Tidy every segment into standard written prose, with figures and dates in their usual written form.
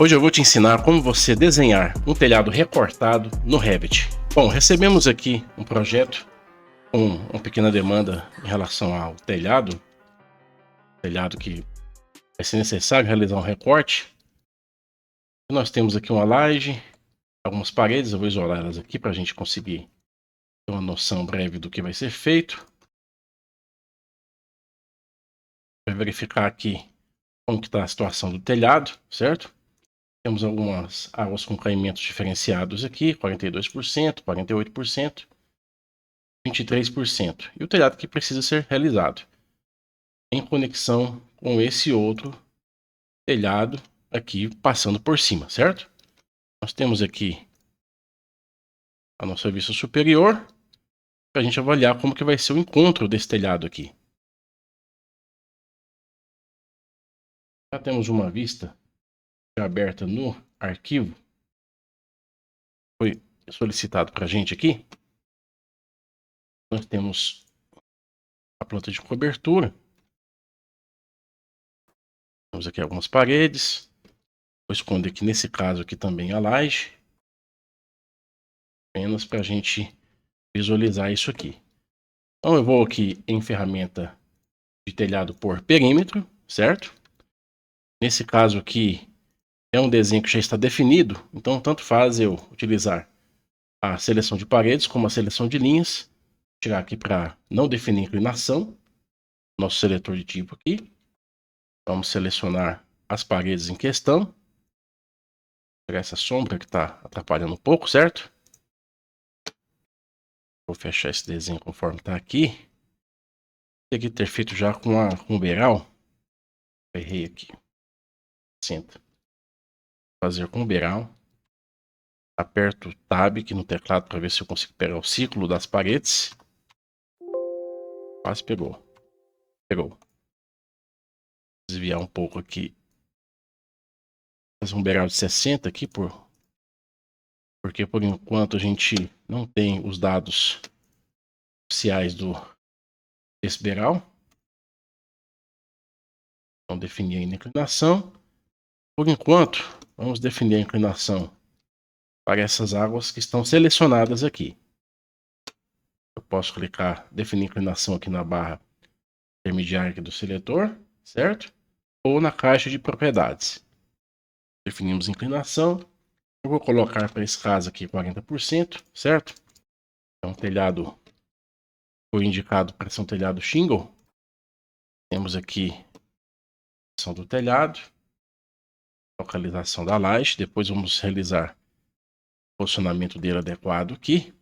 Hoje eu vou te ensinar como você desenhar um telhado recortado no Revit. Bom, recebemos aqui um projeto com uma pequena demanda em relação ao telhado que vai ser necessário realizar um recorte. Nós temos aqui uma laje, algumas paredes, eu vou isolar elas aqui para a gente conseguir ter uma noção breve do que vai ser feito. Vai verificar aqui como que está a situação do telhado, certo? Temos algumas águas com caimentos diferenciados aqui, 42%, 48%, 23%. E o telhado que precisa ser realizado em conexão com esse outro telhado aqui passando por cima, certo? Nós temos aqui a nossa vista superior para a gente avaliar como que vai ser o encontro desse telhado aqui. Já temos uma vista aberta no arquivo, foi solicitado para a gente aqui. Nós temos a planta de cobertura. Temos aqui algumas paredes. Vou esconder aqui nesse caso aqui também a laje. Apenas para a gente visualizar isso aqui. Então eu vou aqui em ferramenta de telhado por perímetro, certo? Nesse caso aqui é um desenho que já está definido, então tanto faz eu utilizar a seleção de paredes como a seleção de linhas. Vou tirar aqui para não definir inclinação, nosso seletor de tipo aqui. Vamos selecionar as paredes em questão. Vou pegar essa sombra que está atrapalhando um pouco, certo? Vou fechar esse desenho conforme está aqui. Tem que ter feito já com o beiral. Errei aqui. Senta. Fazer com o beiral. Aperto Tab aqui no teclado para ver se eu consigo pegar o ciclo das paredes. Quase pegou. Pegou. Desviar um pouco aqui. Fazer um beiral de 60 aqui porque por enquanto a gente não tem os dados oficiais desse beiral. Então definir a inclinação. Por enquanto, vamos definir a inclinação para essas águas que estão selecionadas aqui. Eu posso clicar definir inclinação aqui na barra intermediária aqui do seletor, certo? Ou na caixa de propriedades. Definimos inclinação. Eu vou colocar para esse caso aqui 40%, certo? É um telhado, foi indicado para ser um telhado shingle. Temos aqui a seção do telhado, localização da laje. Depois vamos realizar o posicionamento dele adequado aqui.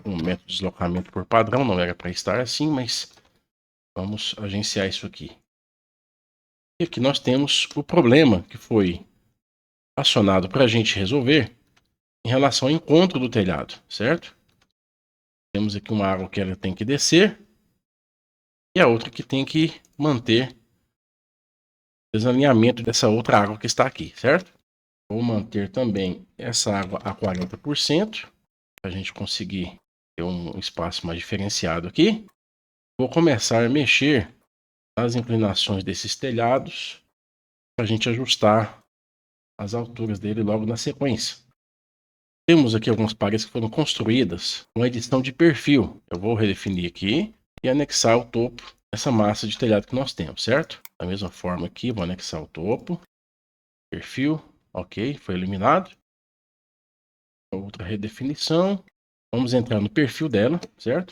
Um método de deslocamento por padrão, não era para estar assim, mas vamos agenciar isso aqui. E aqui nós temos o problema que foi acionado para a gente resolver em relação ao encontro do telhado, certo? Temos aqui uma água que ela tem que descer e a outra que tem que manter o desalinhamento dessa outra água que está aqui, certo? Vou manter também essa água a 40% para a gente conseguir ter um espaço mais diferenciado aqui. Vou começar a mexer nas inclinações desses telhados para a gente ajustar as alturas dele logo na sequência. Temos aqui algumas paredes que foram construídas com edição de perfil. Eu vou redefinir aqui e anexar o topo dessa massa de telhado que nós temos, certo? Da mesma forma aqui, vou anexar o topo, perfil, ok, foi eliminado. Outra redefinição. Vamos entrar no perfil dela, certo?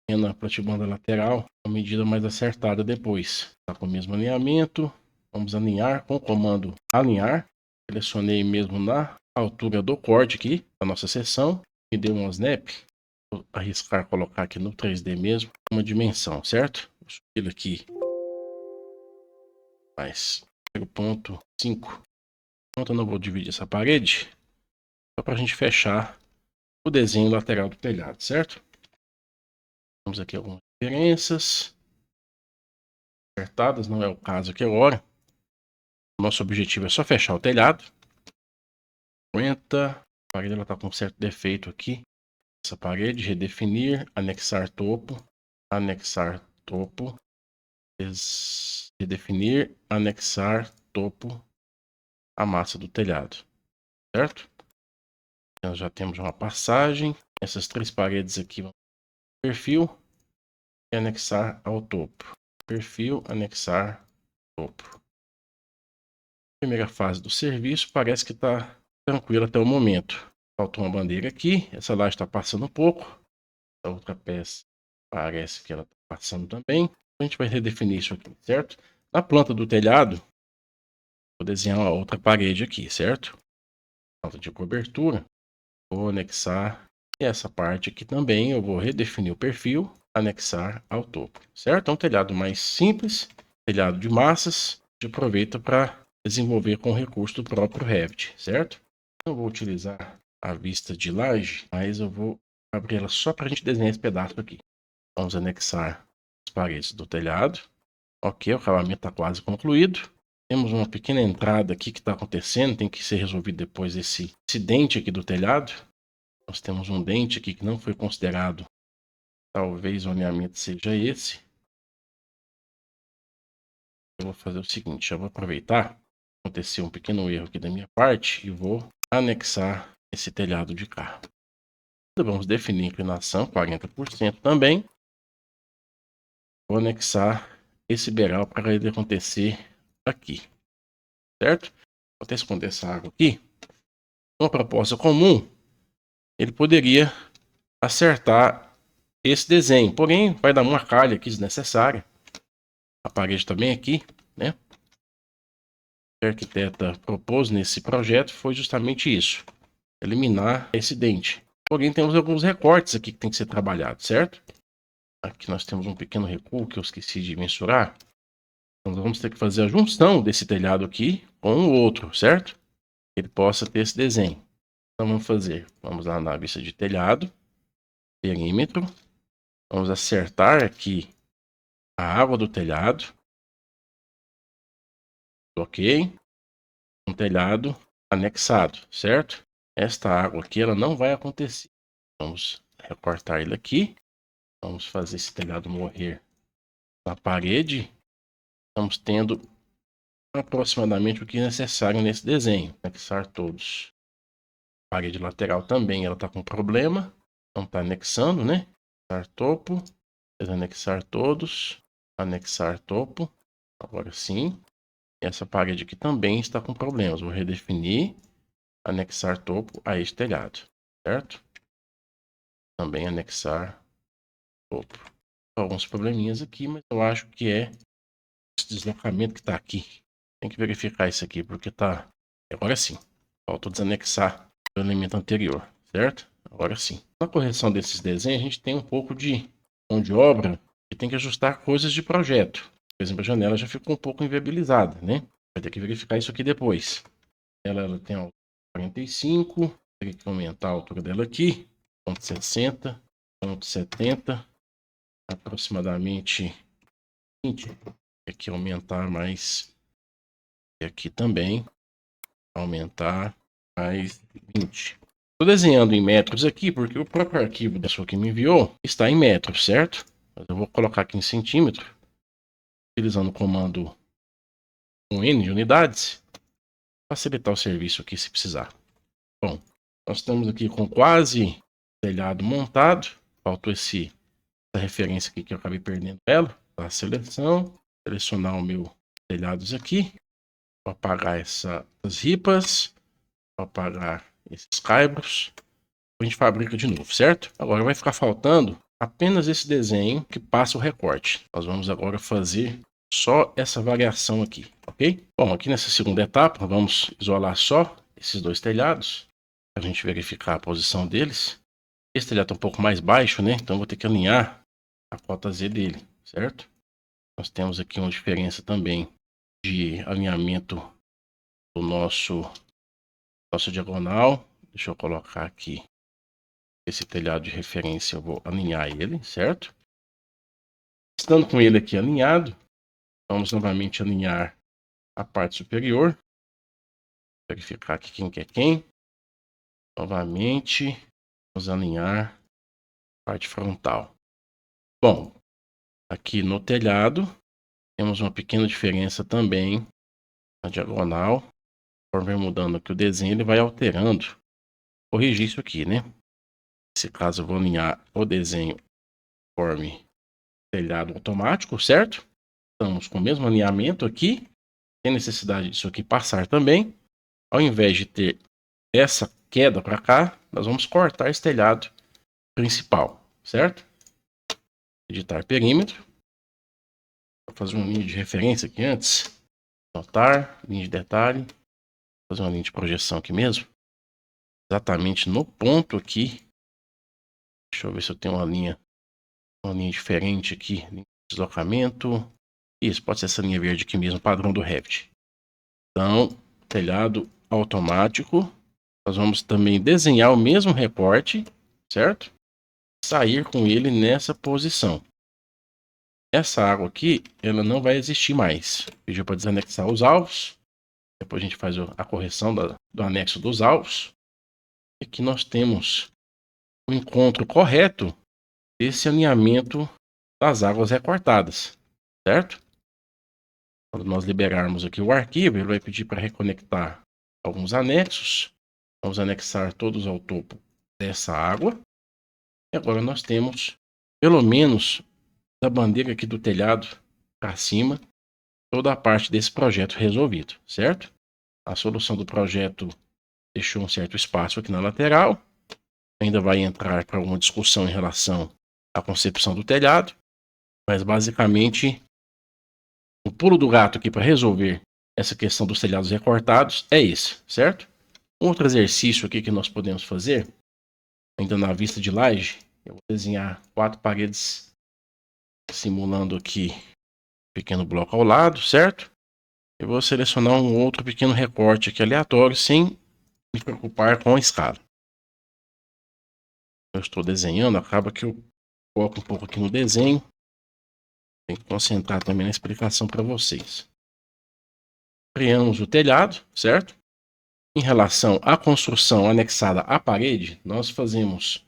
Na platibanda lateral, a medida mais acertada depois. Está com o mesmo alinhamento. Vamos alinhar com o comando alinhar. Selecionei mesmo na altura do corte aqui, da nossa seção. Me deu um snap. Vou arriscar colocar aqui no 3D mesmo, uma dimensão, certo? Vou subir aqui. Mais 0.5. Enquanto eu não vou dividir essa parede, só para a gente fechar o desenho lateral do telhado, certo? Temos aqui algumas diferenças acertadas, não é o caso aqui agora. Nosso objetivo é só fechar o telhado. 50. A parede ela está com um certo defeito aqui. Essa parede, redefinir, anexar topo, redefinir, anexar topo, a massa do telhado, certo? Então já temos uma passagem. Essas 3 paredes aqui vão para o perfil e anexar ao topo. Perfil, anexar topo. Primeira fase do serviço parece que está tranquilo até o momento. Faltou uma bandeira aqui, essa laje está passando um pouco. A outra peça parece que ela está passando também. A gente vai redefinir isso aqui, certo? Na planta do telhado, vou desenhar uma outra parede aqui, certo? Planta de cobertura, vou anexar. E essa parte aqui também eu vou redefinir o perfil, anexar ao topo, certo? É um telhado mais simples, telhado de massas. A gente aproveita para desenvolver com o recurso do próprio Revit, certo? Não vou utilizar a vista de laje, mas eu vou abrir ela só para a gente desenhar esse pedaço aqui. Vamos anexar as paredes do telhado. Ok, o acabamento está quase concluído. Temos uma pequena entrada aqui que está acontecendo, tem que ser resolvido depois esse dente aqui do telhado. Nós temos um dente aqui que não foi considerado. Talvez o alinhamento seja esse. Eu vou fazer o seguinte, eu vou aproveitar. Aconteceu um pequeno erro aqui da minha parte e vou anexar esse telhado de cá. Vamos definir a inclinação, 40% também. Vou anexar esse beiral para ele acontecer aqui, certo? Vou esconder essa água aqui. Uma proposta comum, ele poderia acertar esse desenho, porém vai dar uma calha aqui desnecessária. A parede também aqui, né? O que a arquiteta propôs nesse projeto foi justamente isso, eliminar esse dente. Porém temos alguns recortes aqui que tem que ser trabalhado, certo? Aqui nós temos um pequeno recuo que eu esqueci de mensurar. Então vamos ter que fazer a junção desse telhado aqui com o outro, certo? Ele possa ter esse desenho. Então vamos fazer, vamos lá na vista de telhado, perímetro, vamos acertar aqui a água do telhado, ok? Um telhado anexado, certo? Esta água aqui ela não vai acontecer. Vamos recortar ele aqui, vamos fazer esse telhado morrer na parede. Estamos tendo aproximadamente o que é necessário nesse desenho, anexar todos. Parede lateral também ela está com problema, não está anexando, né? Anexar topo, anexar todos, anexar topo, agora sim. Essa parede aqui também está com problemas, vou redefinir, anexar topo a este telhado, certo? Também anexar topo. Alguns probleminhas aqui, mas eu acho que é esse deslocamento que está aqui. Tem que verificar isso aqui, porque tá... Agora sim, faltou desanexar o elemento anterior, certo? Agora sim. Na correção desses desenhos, a gente tem um pouco de mão de obra e tem que ajustar coisas de projeto. Por exemplo, a janela já ficou um pouco inviabilizada, né? Vai ter que verificar isso aqui depois. Ela tem altura 45, tem que aumentar a altura dela aqui, 0,60, 0,70, aproximadamente 20. Aqui aumentar mais, e aqui também aumentar mais 20. Estou desenhando em metros aqui porque o próprio arquivo da pessoa que me enviou está em metros, certo? Mas eu vou colocar aqui em centímetro, utilizando o comando com N de unidades, facilitar o serviço aqui se precisar. Bom, nós estamos aqui com quase telhado montado. Faltou essa referência aqui que eu acabei perdendo ela. A seleção, selecionar o meu telhados aqui. Vou apagar essas ripas. Vou apagar esses caibros. A gente fabrica de novo, certo? Agora vai ficar faltando apenas esse desenho que passa o recorte. Nós vamos agora fazer só essa variação aqui, ok? Bom, aqui nessa segunda etapa, vamos isolar só esses dois telhados, para a gente verificar a posição deles. Esse telhado está um pouco mais baixo, né? Então vou ter que alinhar a cota Z dele, certo? Nós temos aqui uma diferença também de alinhamento do nossa diagonal. Deixa eu colocar aqui esse telhado de referência, eu vou alinhar ele, certo? Estando com ele aqui alinhado, vamos novamente alinhar a parte superior. Verificar aqui quem que é quem. Novamente, vamos alinhar a parte frontal. Bom, aqui no telhado, temos uma pequena diferença também na diagonal. Conforme vai mudando aqui o desenho, ele vai alterando. Corrigir isso aqui, né? Nesse caso, eu vou alinhar o desenho conforme telhado automático, certo? Estamos com o mesmo alinhamento aqui. Tem necessidade disso aqui passar também. Ao invés de ter essa queda para cá, nós vamos cortar esse telhado principal, certo? Editar perímetro. Vou fazer uma linha de referência aqui antes. Notar, linha de detalhe. Vou fazer uma linha de projeção aqui mesmo. Exatamente no ponto aqui. Deixa eu ver se eu tenho uma linha diferente aqui. Linha de deslocamento. Isso, pode ser essa linha verde aqui mesmo, padrão do Revit. Então, telhado automático. Nós vamos também desenhar o mesmo recorte, certo? Sair com ele nessa posição. Essa água aqui, ela não vai existir mais. Pediu para desanexar os alvos. Depois a gente faz a correção do anexo dos alvos. E aqui nós temos o encontro correto desse alinhamento das águas recortadas, certo? Quando nós liberarmos aqui o arquivo, ele vai pedir para reconectar alguns anexos. Vamos anexar todos ao topo dessa água. E agora nós temos, pelo menos, da bandeira aqui do telhado para cima, toda a parte desse projeto resolvido, certo? A solução do projeto deixou um certo espaço aqui na lateral. Ainda vai entrar para alguma discussão em relação à concepção do telhado. Mas basicamente, o pulo do gato aqui para resolver essa questão dos telhados recortados é esse, certo? Um outro exercício aqui que nós podemos fazer, ainda na vista de laje, eu vou desenhar 4 paredes simulando aqui um pequeno bloco ao lado, certo? Eu vou selecionar um outro pequeno recorte aqui aleatório sem me preocupar com a escala. Eu estou desenhando, acaba que eu foco um pouco aqui no desenho. Tem que concentrar também na explicação para vocês. Criamos o telhado, certo? Em relação à construção anexada à parede, nós fazemos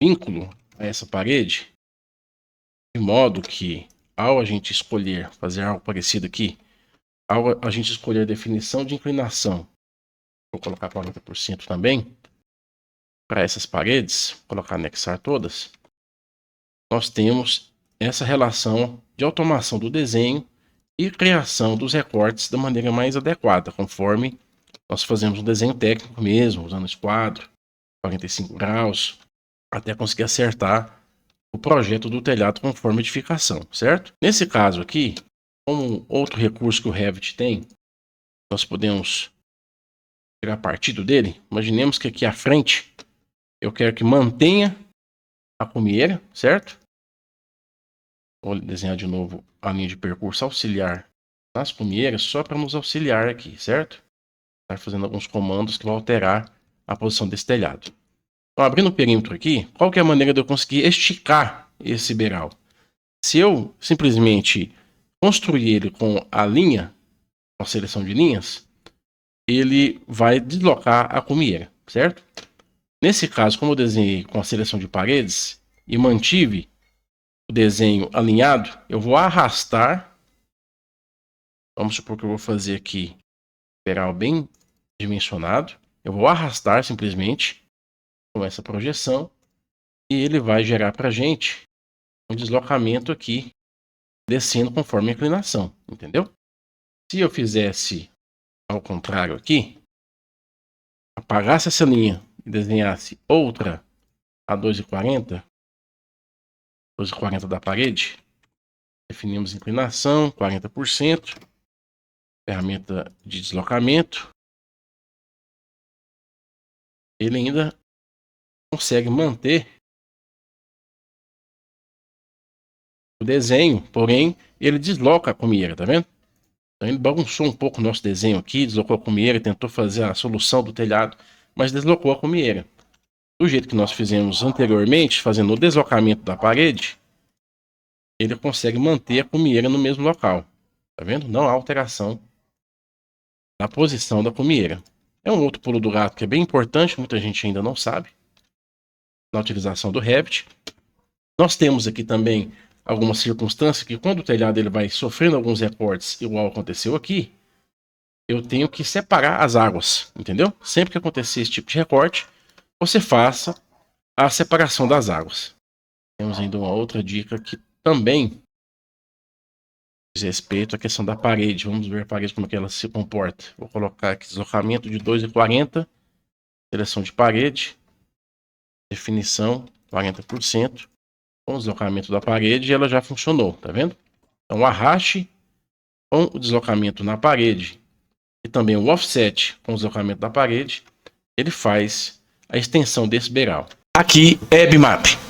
vínculo a essa parede, de modo que, ao a gente escolher fazer algo parecido aqui, ao a gente escolher a definição de inclinação, vou colocar 40% também, para essas paredes, vou colocar anexar todas, nós temos essa relação de automação do desenho e criação dos recortes da maneira mais adequada, conforme nós fazemos um desenho técnico mesmo, usando esquadro, 45 graus, até conseguir acertar o projeto do telhado conforme edificação, certo? Nesse caso aqui, como outro recurso que o Revit tem, nós podemos tirar partido dele. Imaginemos que aqui à frente eu quero que mantenha a cumieira, certo? Vou desenhar de novo a linha de percurso auxiliar nas cumieiras, só para nos auxiliar aqui, certo? Estar fazendo alguns comandos que vão alterar a posição desse telhado. Então, abrindo o perímetro aqui, qual que é a maneira de eu conseguir esticar esse beiral? Se eu simplesmente construir ele com a linha, com a seleção de linhas, ele vai deslocar a cumieira, certo? Nesse caso, como eu desenhei com a seleção de paredes e mantive o desenho alinhado, eu vou arrastar. Vamos supor que eu vou fazer aqui beiral bem dimensionado. Eu vou arrastar simplesmente com essa projeção e ele vai gerar para a gente um deslocamento aqui descendo conforme a inclinação, entendeu? Se eu fizesse ao contrário aqui, apagasse essa linha e desenhasse outra a 2,40 da parede, definimos inclinação, 40%, ferramenta de deslocamento, ele ainda consegue manter o desenho, porém ele desloca a cumieira, tá vendo? Então ele bagunçou um pouco o nosso desenho aqui, deslocou a cumieira, tentou fazer a solução do telhado, mas deslocou a cumieira. Do jeito que nós fizemos anteriormente, fazendo o deslocamento da parede, ele consegue manter a cumieira no mesmo local. Tá vendo? Não há alteração na posição da cumieira. É um outro pulo do gato que é bem importante, muita gente ainda não sabe, na utilização do Revit. Nós temos aqui também algumas circunstâncias que quando o telhado ele vai sofrendo alguns recortes, igual aconteceu aqui, eu tenho que separar as águas, entendeu? Sempre que acontecer esse tipo de recorte, você faça a separação das águas. Temos ainda uma outra dica que também diz respeito à questão da parede. Vamos ver a parede como é que ela se comporta. Vou colocar aqui deslocamento de 2,40, seleção de parede, definição 40%. Com o deslocamento da parede, ela já funcionou, tá vendo? Então, arraste com o deslocamento na parede e também o offset com o deslocamento da parede, ele faz a extensão desse beiral. Aqui é BMAP.